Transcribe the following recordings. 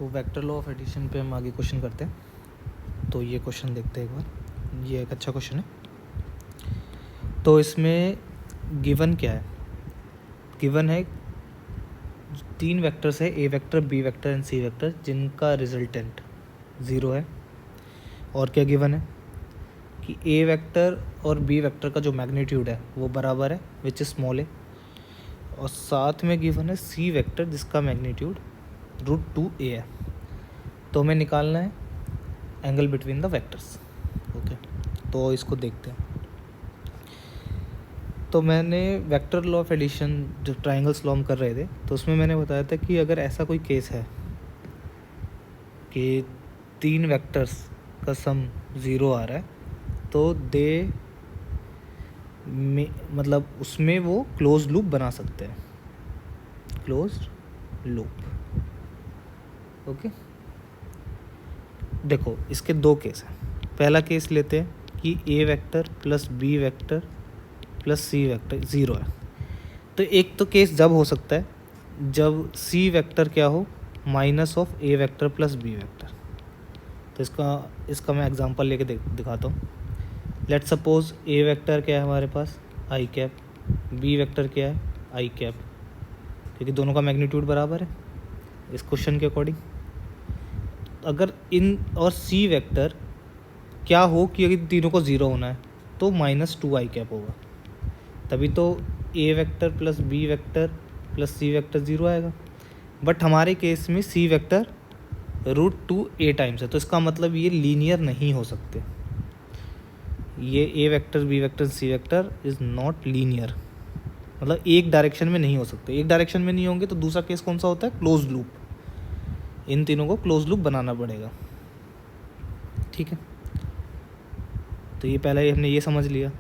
तो vector law of addition पे हम आगे क्वेश्चन करते हैं। तो ये क्वेश्चन देखते हैं एक बार। ये एक अच्छा क्वेश्चन है। तो इसमें गिवन क्या है? गिवन है 3 वेक्टर्स है, A vector, B vector and C vector, जिनका रिजल्टेंट 0 है। और क्या गिवन है कि ए वेक्टर और बी वेक्टर का जो मैग्नीट्यूड है वो बराबर है, विच इज स्मॉल ए। और साथ में गिवन है सी वेक्टर जिसका मैग्नीट्यूड √2a है। तो हमें निकालना है angle between the vectors. Okay, तो इसको देखते हैं। तो मैंने वेक्टर लॉ ऑफ एडिशन जो ट्राइंगल्स लॉ हम कर रहे थे, तो उसमें मैंने बताया था कि अगर ऐसा कोई केस है कि 3 वेक्टर्स का सम 0 आ रहा है, तो मतलब उसमें वो क्लोज लूप बना सकते हैं, क्लोज लूप। ओके, देखो इसके 2 केस हैं। पहला केस लेते हैं कि A vector plus B vector plus C vector 0 है। तो एक तो केस जब हो सकता है जब सी वेक्टर क्या हो, minus of A vector plus B vector. तो इसका मैं एग्जांपल लेके दिखाता हूँ। लेट सपोज ए वेक्टर क्या है हमारे पास, आई कैप, बी वेक्टर क्या है, आई कैप, क्योंकि दोनों का मैग्नीट्यूड बराबर है इस क्वेश्चन के अकॉर्डिंग। अगर इन और सी वेक्टर क्या हो कि अगर तीनों को 0 होना है तो -2 आई कैप होगा, तभी तो A vector plus B vector plus C vector 0 आएगा। बट हमारे केस में सी वेक्टर √2a टाइम्स है, तो इसका मतलब ये लीनियर नहीं हो सकते। ये A vector B vector C vector is not linear, मतलब एक डायरेक्शन में नहीं हो सकते। एक डायरेक्शन में नहीं होंगे तो दूसरा केस कौन सा होता है, क्लोज लूप। इन तीनों को क्लोज लूप बनाना पड़ेगा। ठीक है, तो ये पहले हमने ये समझ लिया।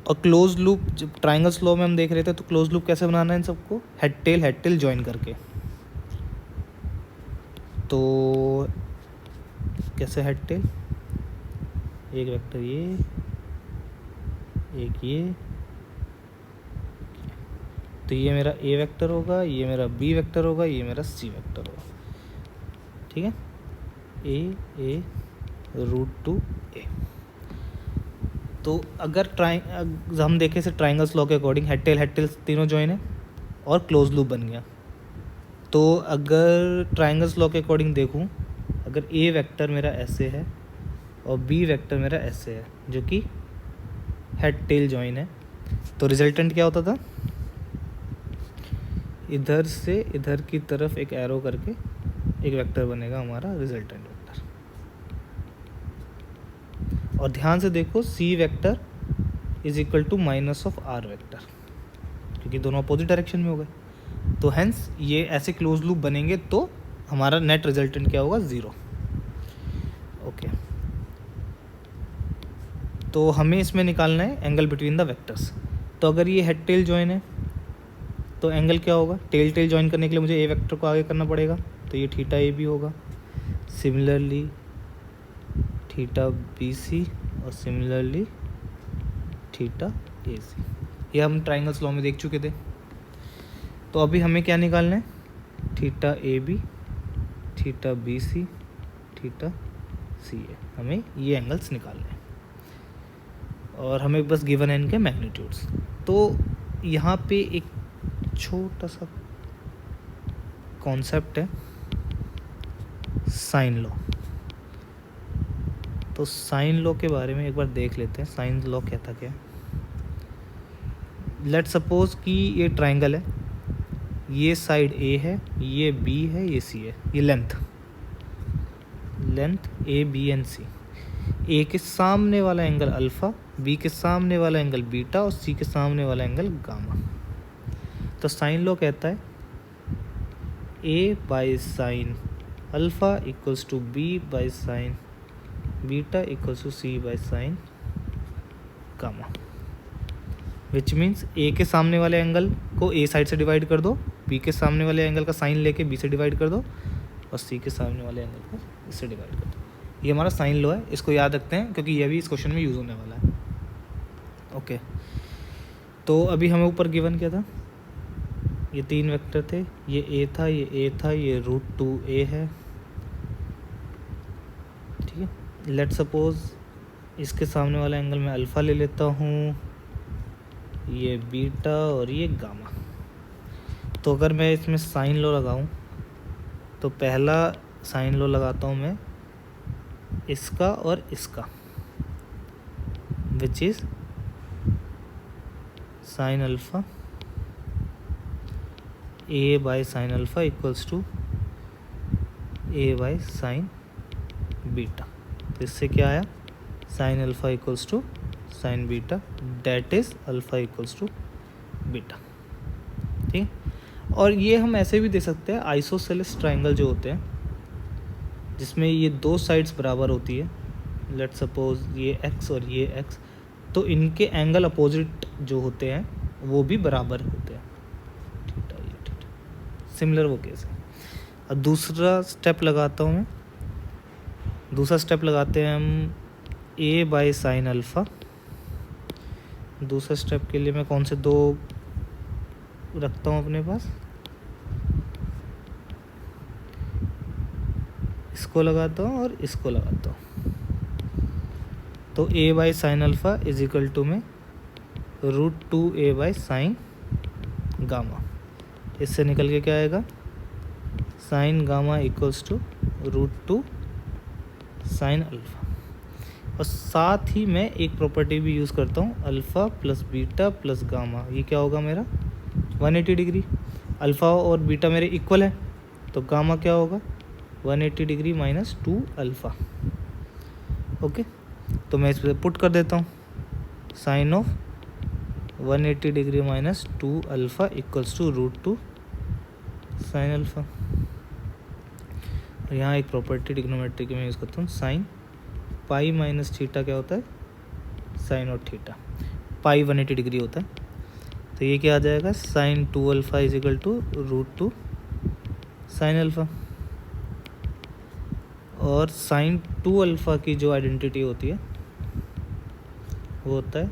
और क्लोज लूप जब ट्राइंगल्स लॉ में हम देख रहे थे, तो क्लोज लूप कैसे बनाना है इन सबको, हेड टेल जॉइन करके। तो कैसे हेड टेल, एक वेक्टर ये, एक ये, तो ये मेरा ए वेक्टर होगा, ये मेरा बी वेक्टर होगा, ये मेरा सी वेक्टर होगा। ठीक है, ए √2a। तो अगर हम देखें इसे ट्राइंगल्स लॉ के अकॉर्डिंग, हेड टेल तीनों जॉइन है और क्लोज लूप बन गया। तो अगर ट्राइंगल्स लॉ के अकॉर्डिंग देखूं, अगर ए वेक्टर मेरा ऐसे है और बी वेक्टर मेरा ऐसे है, जो कि हेड टेल जॉइन है, तो रिजल्टेंट क्या होता था, इधर से इधर की तरफ एक एरो करके एक वेक्टर बनेगा हमारा रिजल्टेंट वेक्टर। और ध्यान से देखो, C vector is equal to minus of R vector, क्योंकि दोनों अपोजिट डायरेक्शन में हो गए। तो हेंस ये ऐसे क्लोज लूप बनेंगे तो हमारा नेट रिजल्टेंट क्या होगा, 0। ओके, तो हमें इसमें निकालना है एंगल बिटवीन द वेक्टर्स। तो अगर ये हेड टेल जॉइन है तो एंगल क्या होगा, टेल जॉइन करने के लिए मुझे ए वेक्टर को आगे करना पड़ेगा, तो ये थीटा ए बी होगा। सिमिलरली थीटा बी सी और सिमिलरली थीटा ए सी। ये हम ट्राइंगल्स लॉ में देख चुके थे। तो अभी हमें क्या निकालना है, theta A B, theta B C, theta C A. हमें ये एंगल्स निकालने हैं और हमें बस गिवन है इनके मैग्नीट्यूड्स। तो यहाँ पे एक छोटा सा कॉन्सेप्ट है, साइन लॉ। तो साइन लॉ के बारे में एक बार देख लेते हैं। साइन लॉ कहता क्या है। लेट सपोज कि ये ट्राइंगल है, ये साइड ए है, ये बी है, ये सी है, ये लेंथ ए बी एंड सी। ए के सामने वाला एंगल अल्फ़ा, बी के सामने वाला एंगल बीटा और सी के सामने वाला एंगल गामा। तो साइन लॉ कहता है A by sine alpha equals to B by sine beta equals to C by sine gamma, which means A के सामने वाले एंगल को ए साइड से डिवाइड कर दो, बी के सामने वाले एंगल का साइन लेके बी से डिवाइड कर दो और सी के सामने वाले एंगल को इससे डिवाइड कर दो। ये हमारा साइन लॉ है, इसको याद रखते हैं क्योंकि यह भी इस क्वेश्चन में यूज़ होने वाला है। ओके, तो अभी हमें ऊपर गिवन क्या था, ये 3 वेक्टर थे, ये ए था, ये ए था, ये √2a है, लेट सपोज इसके सामने वाला एंगल मैं अल्फ़ा ले लेता हूँ, ये बीटा और ये गामा। तो अगर मैं इसमें साइन लॉ लगाऊँ तो पहला साइन लॉ लगाता हूँ मैं इसका और इसका, which is sine alpha a by sine alpha equals to a by sine beta. तो इससे क्या आया, sine alpha equals to sine beta, that is alpha equals to beta. ठीक है, और ये हम ऐसे भी दे सकते हैं, आइसोसेलेस ट्राइंगल जो होते हैं जिसमें ये दो साइड्स बराबर होती है, लेट सपोज ये x और ये x, तो इनके एंगल अपोजिट जो होते हैं वो भी बराबर होते हैं, थीटा ये थीटा, सिमिलर वो केस है। अब दूसरा स्टेप लगाता हूँ मैं, दूसरा स्टेप लगाते हैं हम a बाय साइन अल्फ़ा। दूसरा स्टेप के लिए मैं कौन से दो रखता हूँ अपने पास, इसको लगाता हूँ और इसको लगाता हूँ। तो a by sine alpha is equal to में √2a बाई साइन गामा। इससे निकल के क्या आएगा, sine gamma equals to √2 sine alpha. और साथ ही मैं एक प्रॉपर्टी भी यूज़ करता हूँ, alpha plus beta plus gamma, ये क्या होगा मेरा 180 डिग्री। अल्फ़ा और बीटा मेरे इक्वल है, तो गामा क्या होगा 180 डिग्री माइनस 2 अल्फ़ा। ओके, तो मैं इस पर पुट कर देता हूँ, sine of 180 degree minus 2 alpha equals to √2 sine alpha. और यहाँ एक प्रॉपर्टी ट्रिग्नोमेट्री की मैं यूज़ करता हूँ, साइन पाई माइनस थीटा क्या होता है, साइन और थीटा, पाई 180 डिग्री होता है। तो ये क्या आ जाएगा, sine 2 alpha is equal to √2 sine alpha. और साइन 2 अल्फ़ा की जो आइडेंटिटी होती है वो होता है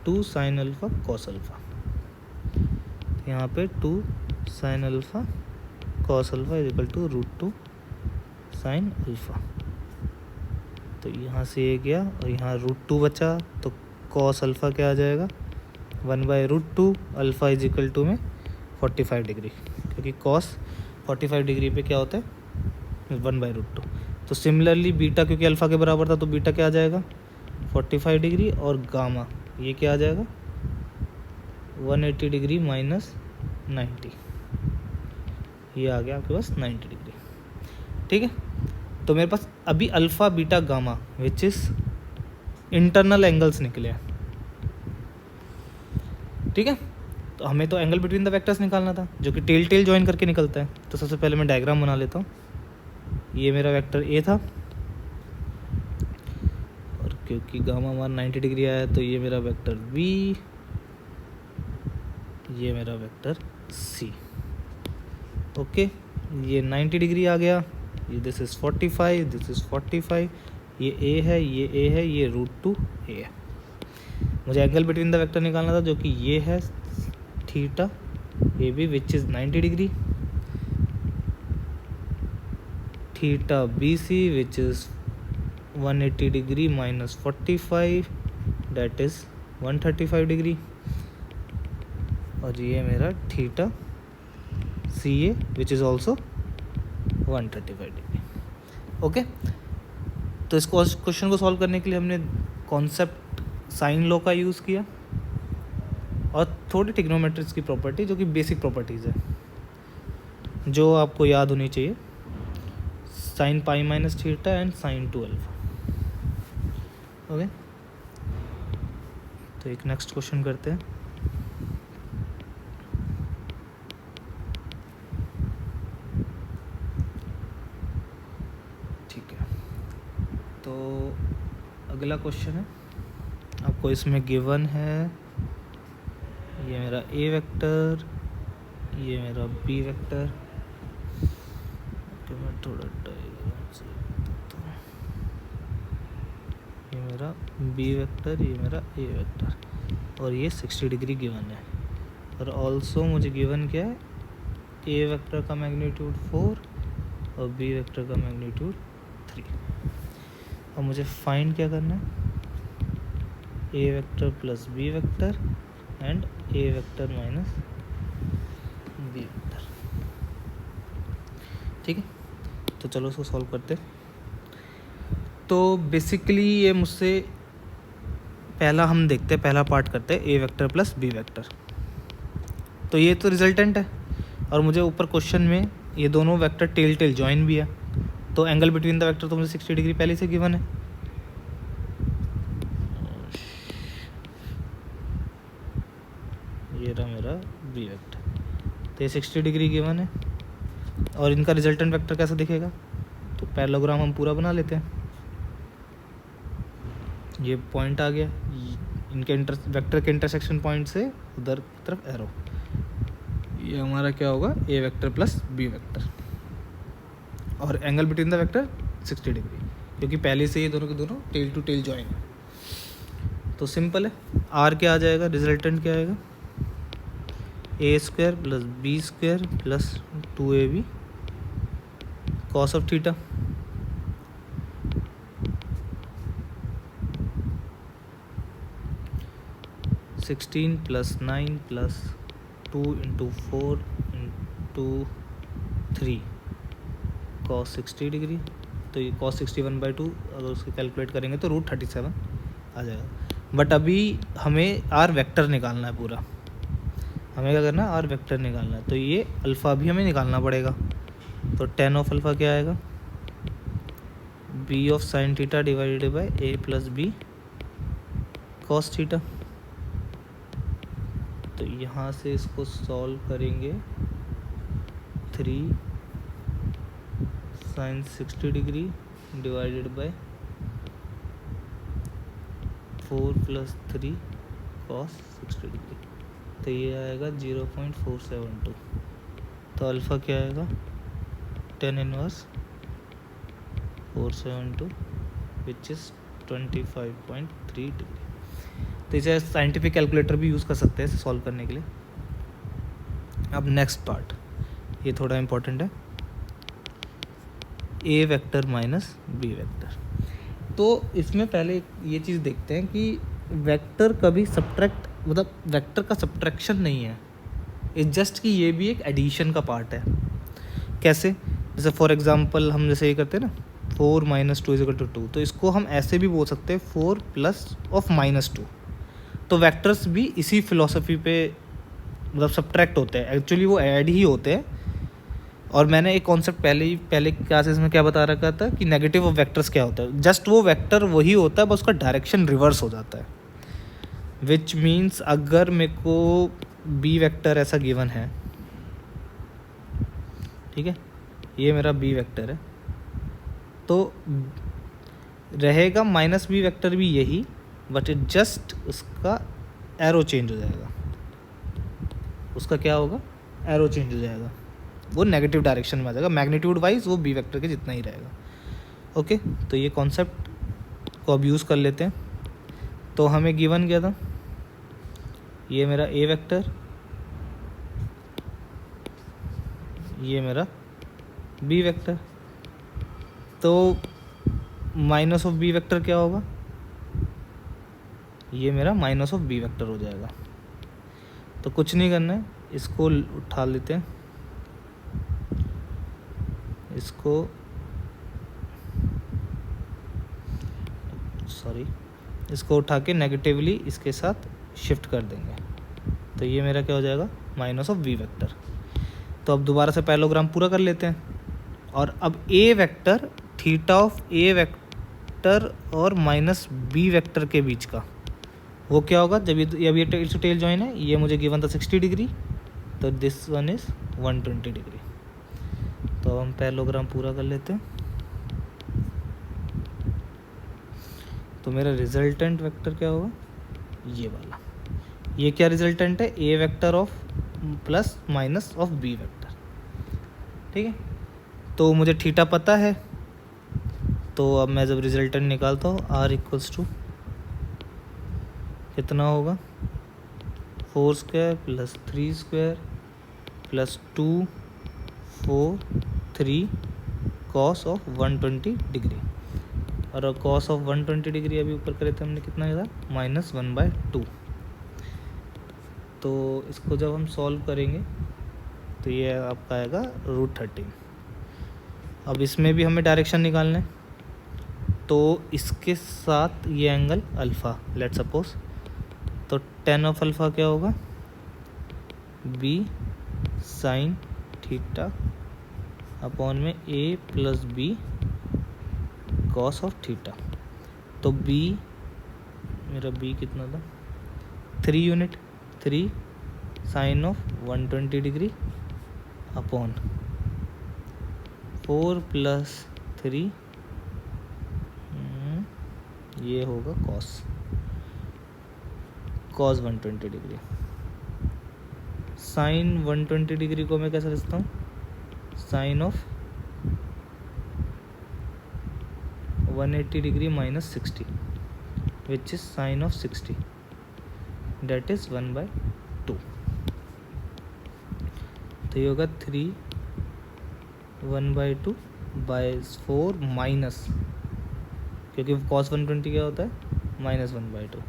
2 साइन अल्फ़ा कॉस अल्फ़ा। यहाँ पे 2 sine alpha cos alpha is equal to √2 sine alpha. तो यहाँ से ये गया और यहाँ √2 बचा, तो कॉस अल्फ़ा क्या आ जाएगा 1/√2 अल्फ़ा इज इक्वल टू में 45 डिग्री, क्योंकि कॉस 45 डिग्री पे क्या होता है 1/√2। तो सिमिलरली बीटा क्योंकि अल्फ़ा के बराबर था, तो बीटा क्या आ जाएगा 45 डिग्री, और गामा ये क्या आ जाएगा 180 डिग्री माइनस 90, ये आ गया आपके पास 90 डिग्री। ठीक है, तो मेरे पास अभी alpha beta gamma which is internal angles निकले हैं। ठीक है, तो हमें तो एंगल बिटवीन द वेक्टर्स निकालना था जो कि टेल टेल ज्वाइन करके निकलता है। तो सबसे पहले मैं डायग्राम बना लेता हूँ। ये मेरा वेक्टर ए था, और क्योंकि गामा हमारा 90 डिग्री आया तो ये मेरा वेक्टर बी, ये मेरा वेक्टर सी। ओके, ये 90 डिग्री आ गया, ये दिस इज़ 45, दिस इज़ 45, ये ए है, ये ए है, ये √2 ए है। मुझे एंगल बिटवीन द वेक्टर निकालना था जो कि ये है theta A B which is 90 degree, theta B C which is 180 degree minus 45 that is 135 degree, और ये मेरा theta C A which is also 135 degree. Okay, तो इस क्वेश्चन को सॉल्व करने के लिए हमने कॉन्सेप्ट साइन लॉ का यूज़ किया और थोड़ी ट्रिग्नोमेट्रिक्स की प्रॉपर्टी जो कि बेसिक प्रॉपर्टीज़ है जो आपको याद होनी चाहिए, sine pi minus theta and sine 2 alpha. Okay, तो एक नेक्स्ट क्वेश्चन करते हैं। ठीक है, तो अगला क्वेश्चन है, आपको इसमें गिवन है ये मेरा ए वेक्टर, ये मेरा बी वेक्टर। मैं थोड़ा डायग्राम से बताता हूँ, ये मेरा बी वेक्टर, ये मेरा ए वेक्टर, और ये 60 डिग्री गिवन है। और ऑल्सो मुझे गिवन क्या है, ए वेक्टर का मैग्नीट्यूड 4 और बी वेक्टर का मैग्नीट्यूड 3। और मुझे फाइंड क्या करना है, A vector plus B vector and A vector minus B vector. ठीक है, तो चलो इसको सॉल्व करते। तो बेसिकली ये मुझसे पहला हम देखते हैं, पहला पार्ट करते हैं, ए वेक्टर प्लस बी वेक्टर। तो ये तो रिजल्टेंट है और मुझे ऊपर क्वेश्चन में ये दोनों वेक्टर टेल टेल जॉइन भी है, तो एंगल बिटवीन द वेक्टर तो मुझे 60 डिग्री पहले से गिवन है। ये रहा मेरा बी वेक्टर, तो ये 60 डिग्री गिवन है और इनका रिजल्टेंट वेक्टर कैसा दिखेगा, तो पैरेललोग्राम हम पूरा बना लेते हैं। ये पॉइंट आ गया, इनके वेक्टर के इंटरसेक्शन पॉइंट से उधर की तरफ एरो, ये हमारा क्या होगा, ए वेक्टर प्लस बी वेक्टर। और angle between the vector 60 degree, क्योंकि पहले से ये दोनों के दोनों टेल टू टेल जॉइन है। तो सिंपल है, आर क्या आ जाएगा, रिजल्टेंट क्या आएगा, A square plus B square plus 2ab cos of theta. Sixteen plus 9 plus 2 into 4 into 3 cos 60 degree. तो ये कॉस 61/2 अगर उसको कैलकुलेट करेंगे तो √37 आ जाएगा। बट अभी हमें आर वेक्टर निकालना है पूरा, हमें क्या करना है, आर वेक्टर निकालना है। तो ये अल्फ़ा भी हमें निकालना पड़ेगा। तो tan ऑफ अल्फ़ा क्या आएगा, b of sine theta divided by a plus b cos theta. तो यहाँ से इसको सॉल्व करेंगे, 3 sine 60 degree divided by 4 plus 3 cos 60 degree. तो ये आएगा 0.472। तो अल्फ़ा क्या आएगा, tan inverse 472 which is 25.3 degree. तो इसे साइंटिफिक कैलकुलेटर भी यूज़ कर सकते हैं इसे सॉल्व करने के लिए। अब नेक्स्ट पार्ट, ये थोड़ा इम्पोर्टेंट है, A vector minus B vector. तो इसमें पहले ये चीज़ देखते हैं कि वेक्टर कभी सब्ट्रैक्ट, मतलब वेक्टर का सब्ट्रैक्शन नहीं है, इट्स जस्ट कि ये भी एक एडिशन का पार्ट है। कैसे, जैसे फॉर एग्जांपल हम जैसे ये करते हैं ना, 4 - 2 = 2, तो इसको हम ऐसे भी बोल सकते हैं 4 प्लस ऑफ -2। तो वेक्टर्स भी इसी फिलॉसफी पे मतलब सब्ट्रैक्ट होते हैं, एक्चुअली वो ऐड ही होते हैं। और मैंने एक कॉन्सेप्ट पहले क्लासेस में क्या बता रखा था कि नेगेटिव ऑफ वेक्टर्स क्या होता है, जस्ट वो वेक्टर वही होता है, बस उसका डायरेक्शन रिवर्स हो जाता है। विच मीन्स अगर मेरे को बी वेक्टर ऐसा गिवन है, ठीक है, ये मेरा बी वेक्टर है, तो रहेगा माइनस बी वेक्टर भी यही, बट इट जस्ट उसका एरो चेंज हो जाएगा। उसका क्या होगा, एरो चेंज हो जाएगा, वो नेगेटिव डायरेक्शन में आ जाएगा। मैग्नीट्यूड वाइज वो बी वेक्टर के जितना ही रहेगा। ओके, तो ये कॉन्सेप्ट को अब यूज़ कर लेते हैं। तो हमें गिवन क्या था, ये मेरा ए वेक्टर, ये मेरा बी वेक्टर। तो माइनस ऑफ बी वेक्टर क्या होगा, ये मेरा माइनस ऑफ बी वेक्टर हो जाएगा। तो कुछ नहीं करना है, इसको उठा लेते हैं, इसको उठा के नेगेटिवली इसके साथ शिफ्ट कर देंगे। तो ये मेरा क्या हो जाएगा, माइनस ऑफ बी वेक्टर। तो अब दोबारा से पैरेललोग्राम पूरा कर लेते हैं। और अब A vector theta of A vector और माइनस बी वेक्टर के बीच का वो क्या होगा, जब ये अभी टेल टू टेल जॉइन है, ये मुझे गिवन था 60 डिग्री, तो दिस वन इज़ 120 डिग्री। तो हम पैरेललोग्राम पूरा कर लेते हैं। तो मेरा रिजल्टेंट वेक्टर क्या होगा, ये वाला। ये क्या रिजल्टेंट है, A vector of plus minus of B vector. ठीक है, तो मुझे थीटा पता है, तो अब मैं जब रिजल्टेंट निकालता हूँ, आर इक्वल्स टू कितना होगा, 4 square plus 3 square plus 2 4 3 cos of 120 degree. और कॉस ऑफ 120 डिग्री अभी ऊपर करे थे हमने, कितना था, -1/2। तो इसको जब हम सॉल्व करेंगे तो ये आपका आएगा √13। अब इसमें भी हमें डायरेक्शन निकालना है, तो इसके साथ ये एंगल अल्फ़ा लेट सपोज, तो tan ऑफ अल्फ़ा क्या होगा, b sin थीटा अपॉन में a plus b cos of theta. तो b, मेरा b कितना था, 3 unit, 3 sine of 120 degree upon 4 + 3 ये होगा कॉस 120 डिग्री। साइन 120 डिग्री को मैं कैसे लिखता हूँ, sine of 180 degree -60 which is sine of 60, that is 1/2। तो ये होगा 3 1/2 बाय 4 माइनस, क्योंकि कॉस 120 क्या होता है, -1/2,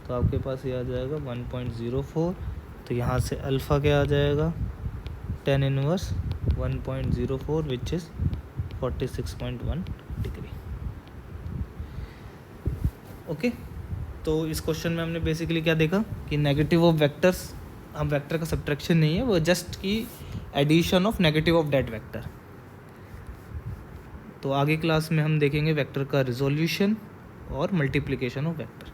तो आपके पास ये आ जाएगा 1.04। तो यहाँ से अल्फ़ा क्या आ जाएगा, tan inverse 1.04 which is 46.1 degree. Okay, तो इस क्वेश्चन में हमने बेसिकली क्या देखा कि नेगेटिव ऑफ वेक्टर्स, हम वेक्टर का सब्ट्रैक्शन नहीं है, वो जस्ट की addition of negative of that vector. तो आगे क्लास में हम देखेंगे वेक्टर का रिजोल्यूशन और मल्टीप्लिकेशन ऑफ वेक्टर।